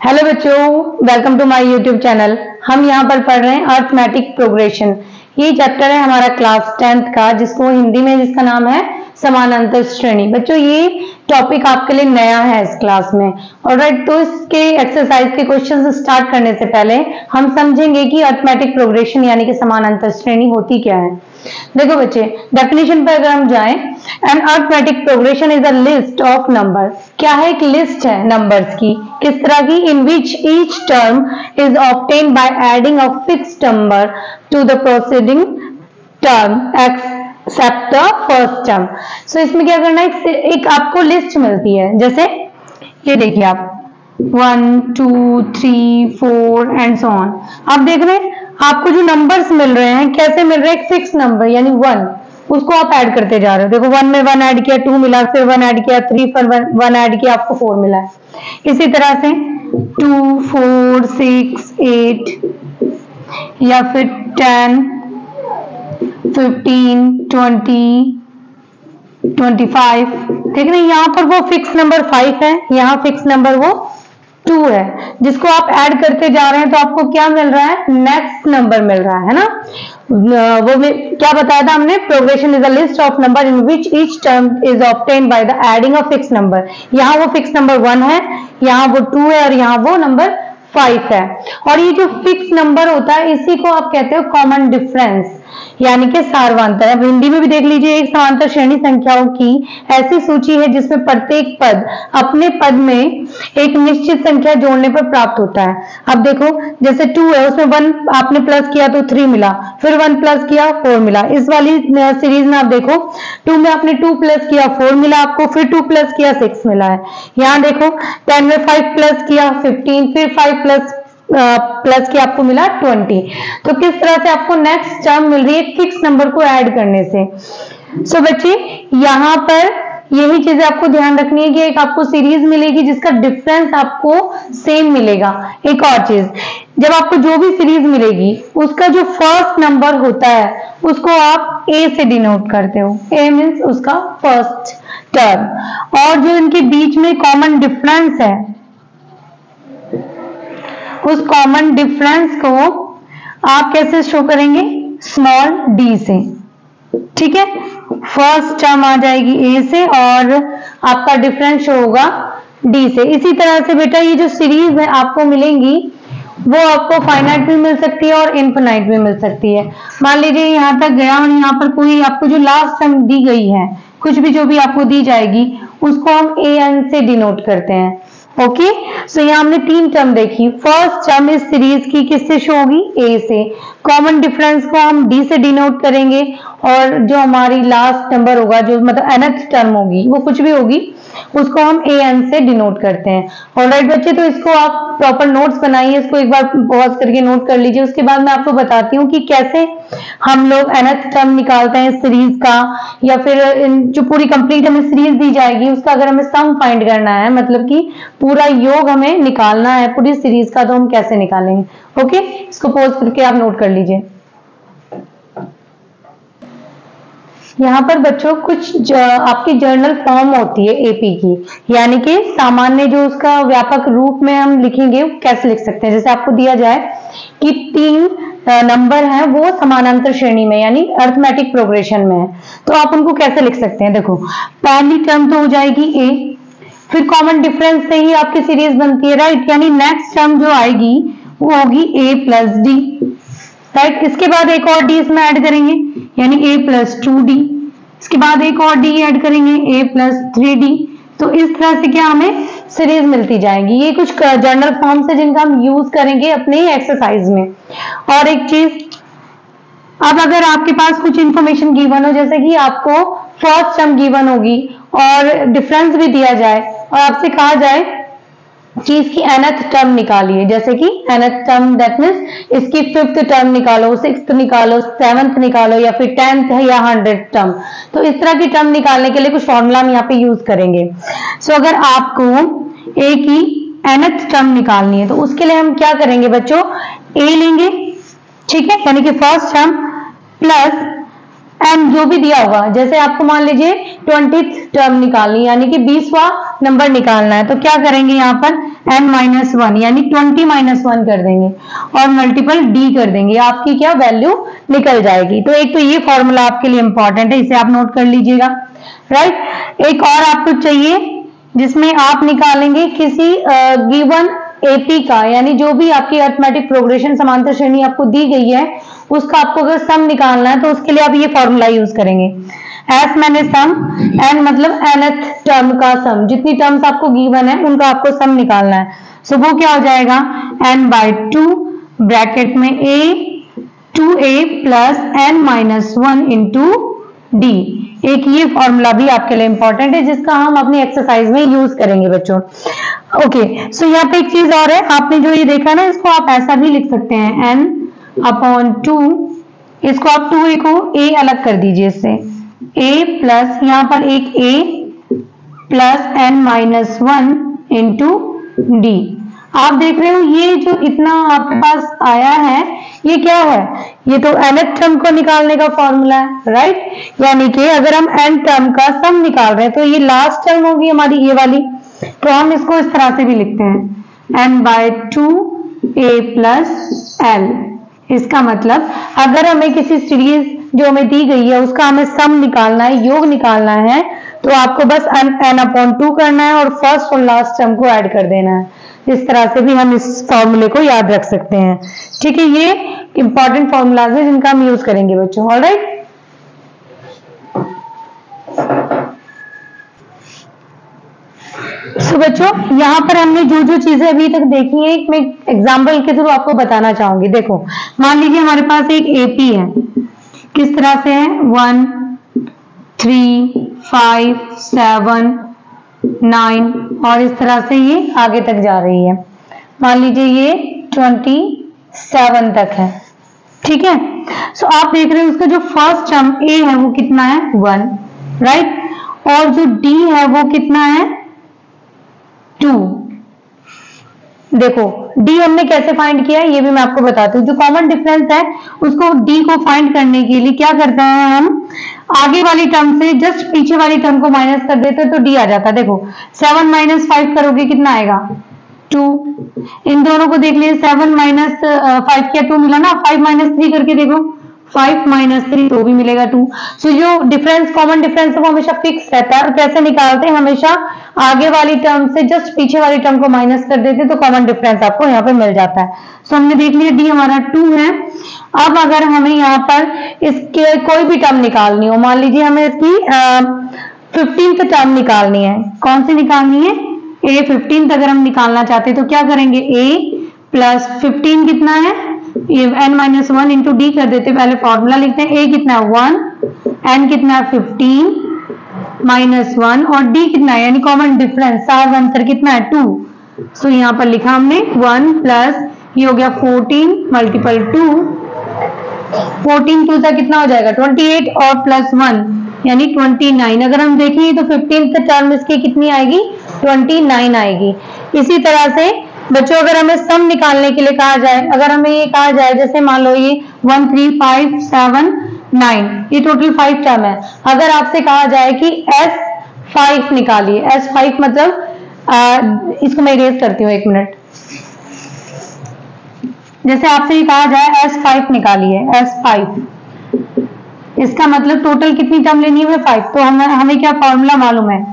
Hello बच्चों, welcome to my YouTube channel. हम यहाँ पर पढ़ रहे हैं अर्थमेटिक प्रोग्रेशन। ये चैप्टर है हमारा क्लास 10th का, जिसको हिंदी में जिसका नाम है समानांतर श्रेणी। बच्चों ये टॉपिक आपके लिए नया है इस क्लास में। ऑलराइट, तो इसके एक्सरसाइज के क्वेश्चन स्टार्ट करने से पहले हम समझेंगे कि अर्थमेटिक प्रोग्रेशन यानी कि समानांतर श्रेणी होती क्या है। देखो बच्चे, डेफिनेशन पर अगर हम जाएं, an arithmetic progression is a list of number. क्या है? एक लिस्ट है नंबर्स की। किस तरह की? In which each term is obtain by adding a fixed number to the proceeding term except the first term. So इसमें क्या करना है, एक आपको लिस्ट मिलती है। जैसे ये देखिए आप 1 2 3 4 एंड सो ऑन। आप देख रहे हैं आपको जो नंबर्स मिल रहे हैं कैसे मिल रहे हैं? एक फिक्स नंबर यानी 1, उसको आप ऐड करते जा रहे हो। देखो 1 में 1 ऐड किया, 2 मिला, फिर 1 ऐड किया, 3 पर 1 ऐड किया, आपको 4 मिला है। इसी तरह से 2 4 6 8 या फिर 10 15 20 25। देख रहे हैं यहाँ पर वो फिक्स नंबर 5 है, यहाँ फिक्स नंबर वो 2 है, जिसको आप ऐड करते जा रहे हैं तो आपको क्या मिल रहा है? नेक्स्ट नंबर मिल रहा है ना। वो क्या बताया था हमने? Progression is a list of number in which each term is obtain by the adding a fix number. यहाँ वो फिक्स नंबर 1 है, यहाँ वो 2 है और यहाँ वो नंबर 5 है। और ये जो फिक्स नंबर होता है इसी को आप कहते हो कॉमन डिफरेंस यानी कि सारवांतर। अब हिंदी में भी देख लीजिए, एक समांतर श्रेणी संख्याओं की ऐसी सूची है जिसमें प्रत्येक पद अपने पद में एक निश्चित संख्या जोड़ने पर प्राप्त होता है। अब देखो जैसे 2 है, उसमें 1 आपने प्लस किया तो 3 मिला, फिर 1 प्लस किया 4 मिला। इस वाली सीरीज में आप देखो 2 में आपने 2 प्लस किया 4 मिला आपको, फिर 2 प्लस किया 6 मिला है। यहाँ देखो 10 में 5 प्लस किया 15, फिर 5 प्लस किया आपको मिला 20। तो किस तरह से आपको नेक्स्ट टर्म मिल रही है फिक्स नंबर को ऐड करने से। सो बच्चे यहाँ पर यही चीजें आपको ध्यान रखनी है कि एक आपको सीरीज मिलेगी जिसका डिफरेंस आपको सेम मिलेगा। एक और चीज, जब आपको जो भी सीरीज मिलेगी उसका जो फर्स्ट नंबर होता है उसको आप ए से डिनोट करते हो। ए मीन्स उसका फर्स्ट टर्म, और जो इनके बीच में कॉमन डिफरेंस है उस कॉमन डिफरेंस को आप कैसे शो करेंगे? स्मॉल डी से। ठीक है, फर्स्ट टर्म आ जाएगी ए से और आपका डिफरेंस शो होगा डी से। इसी तरह से बेटा ये जो सीरीज है आपको मिलेंगी वो आपको फाइनाइट भी मिल सकती है और इनफिनाइट भी मिल सकती है। मान लीजिए यहाँ तक गया और यहाँ पर कोई आपको जो लास्ट टर्म दी गई है, कुछ भी जो भी आपको दी जाएगी उसको हम ए एन से डिनोट करते हैं। ओके, सो यहाँ हमने 3 टर्म देखी। फर्स्ट टर्म इस सीरीज की किससे शो होगी? ए से। कॉमन डिफरेंस को हम डी से डिनोट करेंगे और जो हमारी लास्ट नंबर होगा, जो मतलब nth टर्म होगी, वो कुछ भी होगी, उसको हम ए एन से डिनोट करते हैं। ऑलराइट बच्चे, तो इसको आप प्रॉपर नोट्स बनाइए, इसको एक बार पॉज करके नोट कर लीजिए। उसके बाद मैं आपको बताती हूँ कि कैसे हम लोग nth टर्म निकालते हैं सीरीज का, या फिर जो पूरी कंप्लीट हमें सीरीज दी जाएगी उसका अगर हमें सम फाइंड करना है, मतलब कि पूरा योग हमें निकालना है पूरी सीरीज का, तो हम कैसे निकालेंगे। ओके, इसको पॉज करके आप नोट कर लीजिए। यहाँ पर बच्चों कुछ आपकी जर्नल फॉर्म होती है एपी की, यानी कि सामान्य जो उसका व्यापक रूप में हम लिखेंगे कैसे लिख सकते हैं। जैसे आपको दिया जाए कि 3 नंबर हैं वो समानांतर श्रेणी में यानी अर्थमेटिक प्रोग्रेशन में है, तो आप उनको कैसे लिख सकते हैं? देखो पहली टर्म तो हो जाएगी ए, फिर कॉमन डिफरेंस से ही आपकी सीरीज बनती है, राइट। यानी नेक्स्ट टर्म जो आएगी वो होगी ए प्लस डी, राइट। इसके बाद एक और डी इसमें ऐड करेंगे यानी ए प्लस 2d। इसके बाद एक और डी ऐड करेंगे ए प्लस 3d। तो इस तरह से क्या हमें सीरीज मिलती जाएगी। ये कुछ जर्नल फॉर्म्स है जिनका हम यूज करेंगे अपने एक्सरसाइज में। और एक चीज, अब अगर आपके पास कुछ इंफॉर्मेशन गिवन हो, जैसे कि आपको फर्स्ट टर्म गिवन होगी और डिफरेंस भी दिया जाए और आपसे कहा जाए कि इसकी nth टर्म निकालिए, जैसे कि nth टर्म दैट मीन्स इसकी 5th टर्म निकालो, 6th निकालो, 7th निकालो, या फिर 10th या 100th टर्म। तो इस तरह की टर्म निकालने के लिए कुछ फॉर्मूला हम यहाँ पे यूज करेंगे। सो अगर आपको a की nth टर्म निकालनी है तो उसके लिए हम क्या करेंगे बच्चों? a लेंगे, ठीक है, यानी कि फर्स्ट टर्म प्लस एंड जो भी दिया होगा। जैसे आपको मान लीजिए 20th टर्म निकालनी यानी कि 20वां नंबर निकालना है, तो क्या करेंगे यहाँ पर n माइनस वन यानी 20 माइनस वन कर देंगे और मल्टीपल d कर देंगे, आपकी क्या वैल्यू निकल जाएगी। तो एक तो ये फॉर्मूला आपके लिए इंपॉर्टेंट है, इसे आप नोट कर लीजिएगा, राइट। एक और आपको चाहिए जिसमें आप निकालेंगे किसी गिवन एपी का, यानी जो भी आपकी अरिथमेटिक प्रोग्रेशन समांतर श्रेणी आपको दी गई है उसका आपको अगर सम निकालना है तो उसके लिए आप ये फॉर्मूला यूज करेंगे। एस मैंने सम, एन मतलब nth टर्म का सम, जितनी टर्म्स आपको गिवन है उनका आपको सम निकालना है। सो वो क्या हो जाएगा n/2 ब्रैकेट में a 2a plus n minus one into D. एक ये फॉर्मूला भी आपके लिए इंपॉर्टेंट है जिसका हम अपनी एक्सरसाइज में यूज करेंगे बच्चों। ओके, सो यहाँ पे एक चीज और है, आपने जो ये देखा ना इसको आप ऐसा भी लिख सकते हैं n/2, इसको आप 2a को a अलग कर दीजिए इससे, a प्लस यहाँ पर एक a plus n minus one into D. आप देख रहे हो ये जो इतना आपके पास आया है ये क्या है, ये तो nth टर्म को निकालने का फॉर्मूला है, राइट। यानी कि अगर हम n टर्म का सम निकाल रहे हैं तो ये लास्ट टर्म होगी हमारी ये वाली, तो हम इसको इस तरह से भी लिखते हैं n/2 a प्लस l। इसका मतलब अगर हमें किसी सीरीज जो हमें दी गई है उसका हमें सम निकालना है, योग निकालना है, तो आपको बस n/2 करना है और फर्स्ट और लास्ट टर्म को ऐड कर देना है। इस तरह से भी हम इस फॉर्मूले को याद रख सकते हैं, ठीक है। ये इंपॉर्टेंट फॉर्मूलाज है जिनका हम यूज करेंगे बच्चों, ऑलराइट। सो बच्चों यहाँ पर हमने जो जो चीजें अभी तक देखी है मैं एग्जाम्पल के थ्रू आपको बताना चाहूंगी। देखो मान लीजिए हमारे पास एक एपी है, किस तरह से है 1 3 5 7 9 और इस तरह से ये आगे तक जा रही है। मान लीजिए ये 27 तक है, ठीक है। सो आप देख रहे हैं उसका जो फर्स्ट टर्म ए है वो कितना है 1, राइट, और जो डी है वो कितना है 2। देखो डी हमने कैसे फाइंड किया है ये भी मैं आपको बताती हूँ। जो कॉमन डिफरेंस है उसको डी को फाइंड करने के लिए क्या करते हैं हम, आगे वाली टर्म से जस्ट पीछे वाली टर्म को माइनस कर देते तो डी आ जाता। देखो 7 माइनस 5 करोगे कितना आएगा 2। इन दोनों को देख लीजिए 7 माइनस 5 क्या 2 मिला ना, 5 माइनस 3 करके देखो 5 माइनस 3 तो भी मिलेगा 2। सो जो डिफरेंस कॉमन डिफरेंस है वो हमेशा फिक्स रहता है और कैसे निकालते हैं, हमेशा आगे वाली टर्म से जस्ट पीछे वाली टर्म को माइनस कर देते तो कॉमन डिफरेंस आपको यहाँ पे मिल जाता है। सो हमने देख लिया डी हमारा 2 है। अब अगर हमें यहाँ पर इसके कोई भी टर्म निकालनी हो, मान लीजिए हमें इसकी 15th टर्म निकालनी है, कौन सी निकालनी है a 15th अगर हम निकालना चाहते हैं तो क्या करेंगे a प्लस 15 कितना है ये n minus one into D कर देते, पहले फॉर्मूला लिखते हैं a कितना है 1, n कितना है 15 माइनस 1 और d कितना है यानी कॉमन डिफरेंस सार आंसर कितना है 2। सो यहाँ पर लिखा हमने 1 प्लस ये हो गया 14 मल्टीपल 2, 14 2 सा कितना हो जाएगा 28 और प्लस 1 यानी 29। अगर हम देखें तो 15th टर्म इसकी कितनी आएगी 29 आएगी। इसी तरह से बच्चों अगर हमें सम निकालने के लिए कहा जाए, अगर हमें ये कहा जाए जैसे मान लो ये 1 3 5 7 9 ये टोटल 5 टर्म है, अगर आपसे कहा जाए कि S5 निकालिए, S5 मतलब इसको मैं इरेज करती हूँ 1 मिनट। जैसे आपसे ये कहा जाए S5 निकालिए, S5 इसका मतलब टोटल कितनी टर्म लेनी है 5, तो हमें क्या फॉर्मूला मालूम है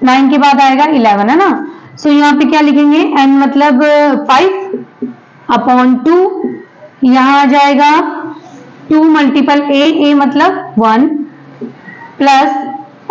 9 के बाद आएगा 11 है ना। सो यहाँ पे क्या लिखेंगे n मतलब 5 अपॉन 2, यहाँ आ जाएगा 2 मल्टीपल a मतलब 1 प्लस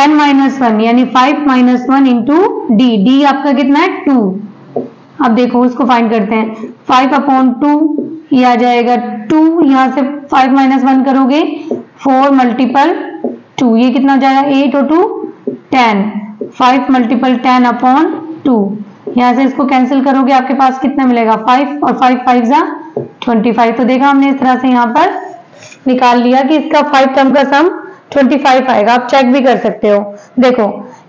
n माइनस 1 यानी 5 माइनस 1 इंटू डी, डी आपका कितना है 2। अब देखो उसको फाइंड करते हैं 5 अपॉन 2 ये आ जाएगा 2, यहाँ से 5 माइनस 1 करोगे 4 मल्टीपल 2 ये कितना हो जाएगा 8 और 2 10, 5 मल्टीपल 10 अपॉन 2, यहाँ से इसको कैंसिल करोगे आपके पास कितना मिलेगा 5 और 5 5 जा 25। तो देखा हमने इस तरह से यहाँ पर निकाल लिया कि इसका 5 टर्म का सम 25 आएगा। आप चेक भी कर सकते हो, देखो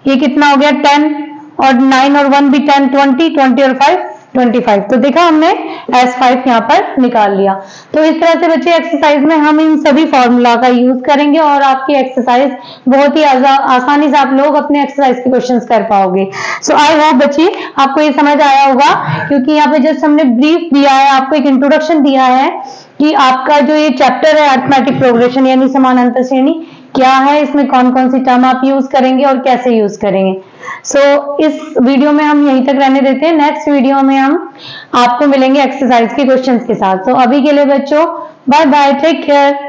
ये कितना हो गया 10 और 9 और 1 भी 10 20 20 और 5 25। तो देखा हमने S5 यहाँ पर निकाल लिया। तो इस तरह से बच्चे एक्सरसाइज में हम इन सभी फॉर्मूला का यूज करेंगे और आपकी एक्सरसाइज बहुत ही आसानी से आप लोग अपने एक्सरसाइज के क्वेश्चंस कर पाओगे। सो आई होप बच्चे आपको ये समझ आया होगा, क्योंकि यहाँ पे जस्ट हमने ब्रीफ दिया है, आपको एक इंट्रोडक्शन दिया है कि आपका जो ये चैप्टर है अरिथमेटिक प्रोग्रेशन यानी समानांतर श्रेणी क्या है, इसमें कौन कौन सी टर्म आप यूज करेंगे और कैसे यूज करेंगे। सो इस वीडियो में हम यहीं तक रहने देते हैं। नेक्स्ट वीडियो में हम आपको मिलेंगे एक्सरसाइज के क्वेश्चंस के साथ। तो अभी के लिए बच्चों बाय बाय, टेक केयर।